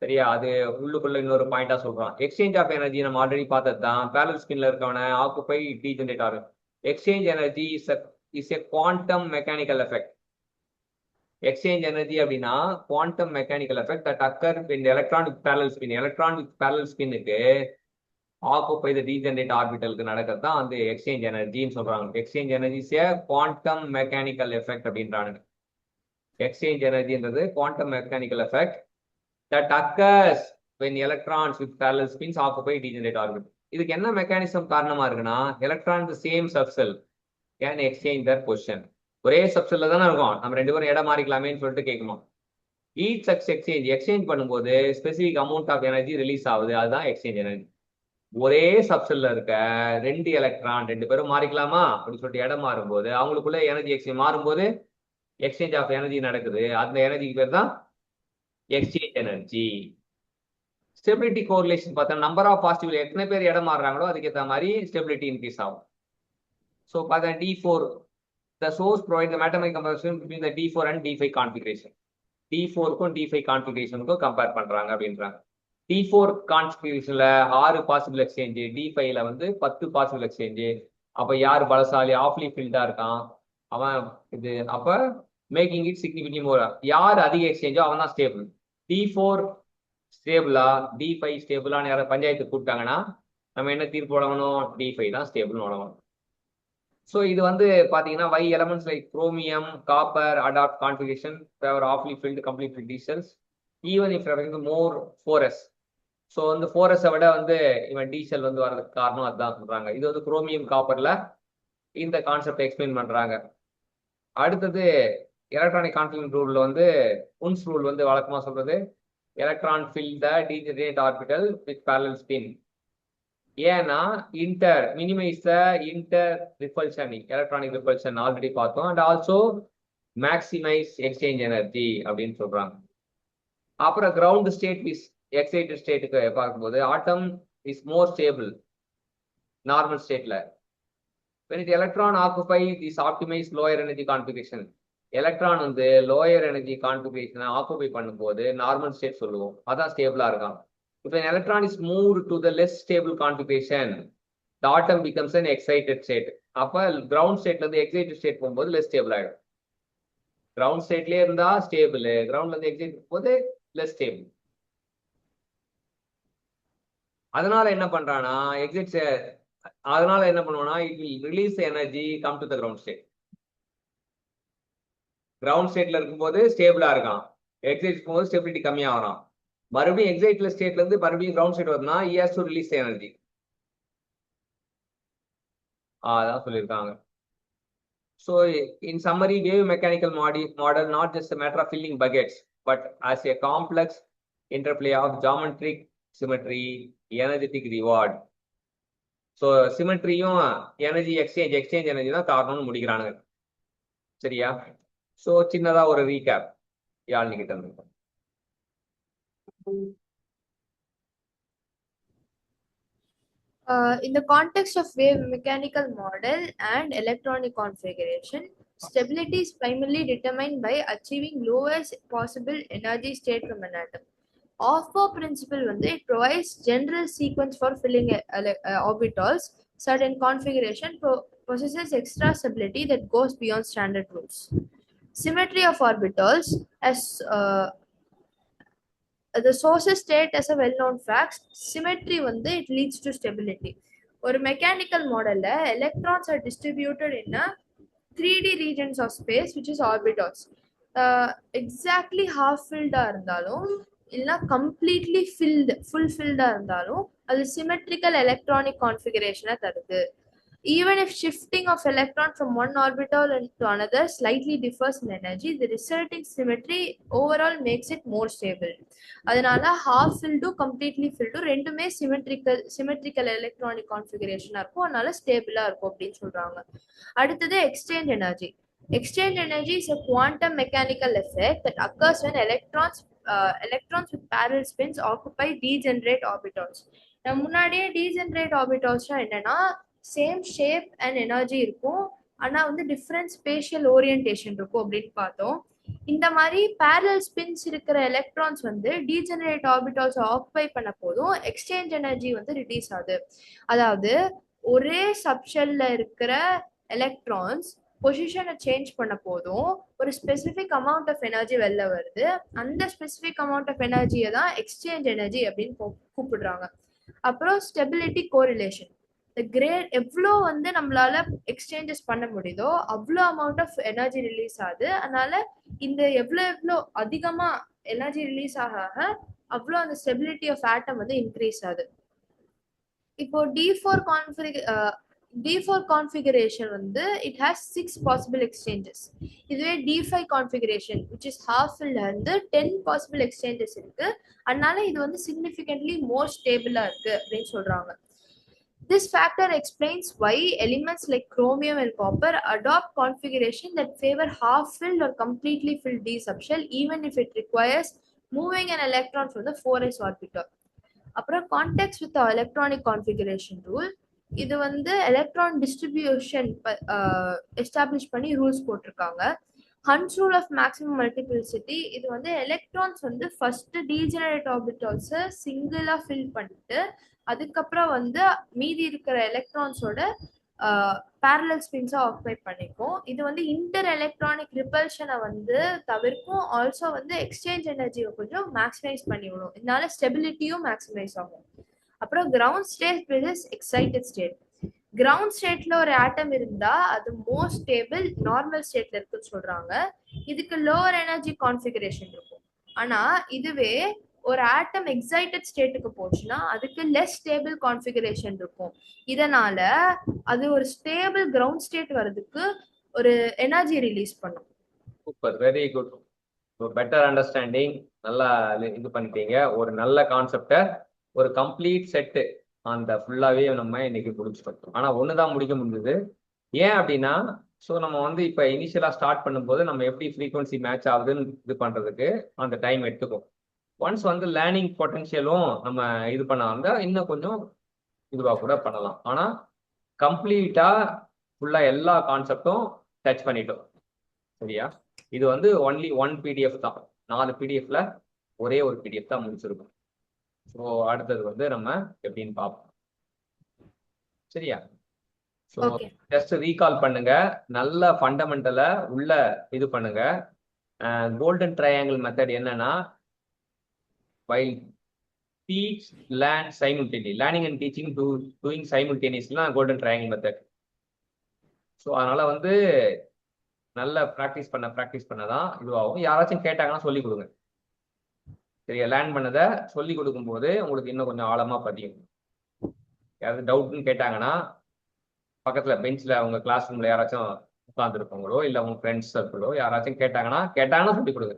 சரியா, அது உள்ளுக்குள்ள இன்னொரு பாயிண்டா சொல்றான். எக்ஸ்சேஞ்ச் ஆஃப் எனர்ஜி நம்ம ஆல்ரெடி பார்த்தது தான். பேரல் ஸ்பின்ல இருக்கவன ஆக்குப்பை டீஜெனரேட் ஆகும். Exchange energy is a quantum mechanical effect. Exchange energy அப்படின்னா quantum mechanical effect that occur in electron with parallel spin. Electron with parallel ஸ்பின்னுக்கு ஆக்குப்பை த டீஜெனரேட் ஆர்பிட்டலுக்கு நடக்கிறது தான் வந்து எக்ஸ்சேஞ்ச் எனர்ஜின்னு சொல்றாங்க. Exchange energy is a quantum mechanical effect அப்படின்றாங்க. Exchange எனர்ஜின்றது quantum mechanical effect that occurs when electrons with parallel spins occupy degenerate orbit. இதுக்கு என்ன மெக்கானிசம் காரணமா இருக்குன்னா electron the same subcell can exchange their position. ஒரே சப்செல்ல தானே இருக்கும், நம்ம 2 பேரும் இடம் மாறிக்கலாமேன்னு சொல்லிட்டு கேட்கணும். ஈச் சக்ஸ் எக்ஸ்சேஞ்ச் பண்ணும்போது specific amount of energy release ஆகுது, அதுதான் எக்ஸ்சேஞ்ச் எனர்ஜி. ஒரே சப்செல்ல இருக்க 2 எலக்ட்ரான் 2 பேரும் மாறிக்கலாமா அப்படின்னு சொல்லிட்டு இடம் மாறும்போது அவங்களுக்குள்ள எனர்ஜி எக்ஸ்சேஞ்ச் மாறும்போது எக்ஸ்சேஞ்ச் ஆஃப் எனர்ஜி நடக்குது. அந்த எனர்ஜிக்கு பேர் தான் எக்ஸ்சேஞ்ச் எனர்ஜி. ஸ்டெபிலிட்டி கோரிலேஷன் பார்த்தா நம்பர் ஆஃப் பாசிட்டிவ் எத்தனை பேர் இடம் மாறுறாங்களோ அதுக்கேற்ற மாதிரி ஸ்டெபிலிட்டி இன்க்ரீஸ் ஆகும். ஸோ பார்த்தா D4 the source provides the mathematical comparison between the D4 and D5 configuration. D4க்கும் D5 configurationக்கும் கம்பேர் பண்றாங்க அப்படின்றாங்க. D4 கான்ஃபிகரேஷன்ல 6 பாசிபிள் எக்ஸ்சேஞ்ச், D5ல வந்து 10 பாசிபிள் எக்ஸ்சேஞ்ச். அப்ப யார் பலசாலி ஆஃப்லி ஃபீல்டா இருக்கான் அவன் இது, அப்ப மேக்கிங் இட் சிக்னிஃபிகன்ட்லி மோர். யார் அதிக எக்ஸ்சேஞ்சோ அவன் தான் ஸ்டேபிள். D4 ஸ்டேபிளா D5 ஸ்டேபிளான்னு யாரை பஞ்சாயத்து கூப்பிட்டாங்கன்னா நம்ம என்ன தீர்ப்பு வழங்கணும், D5 தான் ஸ்டேபிள்னு வழங்கணும். ஸோ இது வந்து பார்த்தீங்கன்னா why elements like chromium copper adopt configuration favour half filled complete filled d shells even if more 4s. So வந்து 4s விட வந்து இவன் டீசல் வந்து வர்றதுக்கு காரணம் அதுதான் சொல்றாங்க. இது வந்து குரோமியம் காப்பர்ல இந்த கான்செப்ட் எக்ஸ்பிளைன் பண்றாங்க. அடுத்தது எலக்ட்ரானிக் கான்ஃபிகரேஷன் ரூல்ல வந்து உன்ஸ் ரூல் வந்து வழக்கமா சொல்றது electron fill the degenerate orbital with parallel spin. ஏன்னா inter minimize the inter repulsion, electronic repulsion already பார்த்தோம். And also maximize exchange energy அப்படின்னு சொல்றாங்க. அப்புறம் கிரவுண்ட் ஸ்டேட் இஸ் எக்ஸைட்டட் ஸ்டேட்டுக்கு பார்க்கும்போது atom is more stable normal ஸ்டேட்ல. when it electron occupy this optimized lower energy configuration, electron வந்து lower energy கான்ஃபிகரேஷனை occupy பண்ணும்போது normal state சொல்லுவோம், அதான் ஸ்டேபிளா இருக்கான். If an electron is moved to the less stable configuration, the atom becomes an excited state. அப்ப ground ஸ்டேட்ல இருந்து excited state போகும்போது less stable ஆயிடும். கிரவுண்ட் ஸ்டேட்லயே இருந்தா ஸ்டேபிள், கிரவுண்ட்ல இருந்து எக்ஸைட் போகும்போது லெஸ் ஸ்டேபிள். அதனால என்ன பண்றானா அதனால என்ன பண்ணுவோம்னா it will release energy come to the ground state. Ground ஸ்டேட்ல இருக்கும்போது ஸ்டேபிளா இருக்கான், எக்ஸைட் போகும்போது ஸ்டெபிலிட்டி கம்மியாகிறான். மறுபடியும் எக்ஸைட்ல ஸ்டேட்ல இருந்து மறுபடியும் கிரவுண்ட் ஸ்டேட் வருதுன்னா he has to release energy. அதான் சொல்லியிருக்காங்க. So in summary wave mechanical model not just matter of filling buckets but as a complex interplay of geometric symmetry energetic reward. So சிமெட்ரியும் energy exchange energy தான் காரணம்னு முடிக்கிறானுங்க. சரியா? So சின்னதா ஒரு recap யாழ்னிக்கிட்ட இருந்து In the context of wave mechanical model and electronic configuration, stability is primarily determined by achieving lowest possible energy state from an atom. Aufbau principle வந்து it provides general sequence for filling orbitals. Certain configuration possesses extra stability that goes beyond standard rules. Symmetry of orbitals as the sources state as a well-known fact. Symmetry வந்து it leads to stability. ஒரு mechanical மாடல்ல electrons are distributed in a 3D regions of space which is orbitals. Exactly half filled இருந்தாலும் இல்ல completely fulfilled இருந்தாலும் அது symmetrical electronic configuration தருது. Even if shifting of electron from one orbital to another slightly differs in energy, the resulting symmetry overall makes it more stable. அதனால half filled completely filled ரெண்டுமே symmetrical electronic configuration இருக்கும், அதனால ஸ்டேபிளா இருக்கும் அப்படின்னு சொல்றாங்க. அடுத்தது exchange energy. Exchange energy is a quantum mechanical effect that occurs when electrons with parallel spins occupy degenerate orbitals. நம்ம முன்னாடியே degenerate orbitals என்னன்னா சேம் ஷேப் அண்ட் எனர்ஜி இருக்கும், ஆனா வந்து டிஃப்ரெண்ட் ஸ்பேஷியல் ஓரியன்டேஷன் இருக்கும் அப்படின்னு பார்த்தோம். இந்த மாதிரி parallel ஸ்பின்ஸ் இருக்கிற எலக்ட்ரான்ஸ் வந்து டீஜெனரேட் ஆர்பிட்டால்ஸ் ஆக்குபை பண்ண போதும் எக்ஸ்சேஞ்ச் எனர்ஜி வந்து ரிலீஸ் ஆகுது. அதாவது ஒரே சப்ஷெல்ல இருக்கிற எலக்ட்ரான்ஸ் பொசிஷனை சேஞ்ச் பண்ண போதும் ஒரு ஸ்பெசிஃபிக் அமௌண்ட் ஆஃப் எனர்ஜி வெளில வருது. அந்த ஸ்பெசிஃபிக் அமௌண்ட் ஆஃப் எனர்ஜியை தான் எக்ஸ்சேஞ்ச் எனர்ஜி அப்படின்னு கூப்பிடுறாங்க. அப்புறம் ஸ்டெபிலிட்டி கோரிலேஷன். எவ்வளோ வந்து நம்மளால எக்ஸ்சேஞ்சஸ் பண்ண முடியுதோ அவ்வளோ அமௌண்ட் ஆஃப் எனர்ஜி ரிலீஸ் ஆகுது. அதனால இந்த எவ்வளோ அதிகமா எனர்ஜி ரிலீஸ் ஆக அவ்வளோ அந்த ஸ்டெபிலிட்டி ஆஃப் ஆட்டம் வந்து இன்க்ரீஸ் ஆகுது. இப்போ D4 configuration வந்து it has 6 possible exchanges. இதுவே D5 configuration which is half filled வந்து 10 possible exchanges இருக்கு. அதனால இது வந்து significantly more stable இருக்கு அப்படின்னு சொல்றாங்க. This factor explains why elements like chromium and copper adopt configuration that favor half-filled or completely filled d subshell, even if it requires moving an electron from the 4s orbital. அப்புறம் context with the electronic configuration rule. இது வந்து electron distribution establish பண்ணி rules போட்டிருக்காங்க. Hund's rule of maximum multiplicity. இது வந்து electrons வந்து first degenerate ஆர்பிட்டால்ஸை சிங்கிளா fill பண்ணிட்டு அதுக்கப்புறம் வந்து மீதி இருக்கிற எலக்ட்ரான்ஸோட parallel ஸ்பின்ஸா ஆக்குபை பண்ணிக்கும். இது வந்து இன்டர் எலக்ட்ரானிக் ரிப்பல்ஷனை வந்து தவிர்க்கும். ஆல்சோ வந்து எக்ஸ்சேஞ்ச் எனர்ஜியை கொஞ்சம் மேக்ஸிமைஸ் பண்ணி விடும். இதனால ஸ்டெபிலிட்டியும் மேக்ஸிமைஸ் ஆகும். அப்புறம் ground state versus excited state. Ground ஸ்டேட்ல ஒரு ஆட்டம் இருந்தா அது மோஸ்ட் ஸ்டேபிள் நார்மல் ஸ்டேட்ல இருக்குன்னு சொல்றாங்க. இதுக்கு லோவர் எனர்ஜி கான்ஃபிகரேஷன் இருக்கும். ஆனா இதுவே ஒரு ஆட்டம் எக்ஸைட்டட் ஸ்டேட்டுக்கு போச்சுன்னா அதுக்கு லெஸ் ஸ்டேபிள் கான்ஃபிகரேஷன் இருக்கும். இதனால அது ஒரு ஸ்டேபிள் கிரவுண்ட் ஸ்டேட் வர்றதுக்கு ஒரு எனர்ஜி ரிலீஸ் பண்ணும். Super, very good. Better understanding நல்லா இது பண்ணிட்டீங்க. ஒரு நல்ல கான்செப்டை ஒரு கம்ப்ளீட் செட்டு அந்த ஃபுல்லாவே நம்ம இன்னைக்கு முடிச்சுட்டோம். ஆனா ஒண்ணுதான் முடிக்க முடிஞ்சது. ஏன் அப்படின்னா நம்ம வந்து இப்ப இனிஷியலா ஸ்டார்ட் பண்ணும்போது நம்ம எப்படி ஃப்ரீக்வன்சி மேட்ச் ஆகுதுன்னு இது பண்றதுக்கு அந்த டைம் எடுத்துக்கும். ஒன்ஸ் வந்து லேர்னிங் பொட்டன்ஷியலும் நம்ம இது பண்ண வந்தா இன்னும் கொஞ்சம் இதுவா கூட பண்ணலாம். ஆனா கம்ப்ளீட்டா ஃபுல்லா எல்லா கான்செப்டும் டச் பண்ணிட்டோம். சரியா? இது வந்து ஒன்லி 1 PDF தான். 4 PDFல ஒரே ஒரு PDF தான் முடிச்சிருக்கும். ஸோ அடுத்தது வந்து நம்ம எப்படின்னு பார்ப்போம். சரியா? ஸோ ஜஸ்ட் ரீகால் பண்ணுங்க. நல்ல ஃபண்டமெண்டலை உள்ள இது பண்ணுங்க. கோல்டன் ட்ரையாங்கிள் மெத்தட் என்னன்னா while teach, learn simultaneously. Learning and teaching doing simultaneously golden triangle method. So அதனால வந்து நல்ல ப்ராக்டிஸ் பண்ணதான் இதுவாகும். யாராச்சும் கேட்டாங்கன்னா சொல்லிக் கொடுங்க. சரியா? லேர்ன் பண்ணதை சொல்லி கொடுக்கும்போது உங்களுக்கு இன்னும் கொஞ்சம் ஆழமா பதியும். யாராவது டவுட்னு கேட்டாங்கன்னா பக்கத்துல பெஞ்சில் அவங்க கிளாஸ் ரூம்ல யாராச்சும் உட்காந்துருப்பாங்களோ இல்லை உங்க ஃப்ரெண்ட்ஸ் சர்க்கிளோ யாராச்சும் கேட்டாங்கன்னா சொல்லிக் கொடுங்க.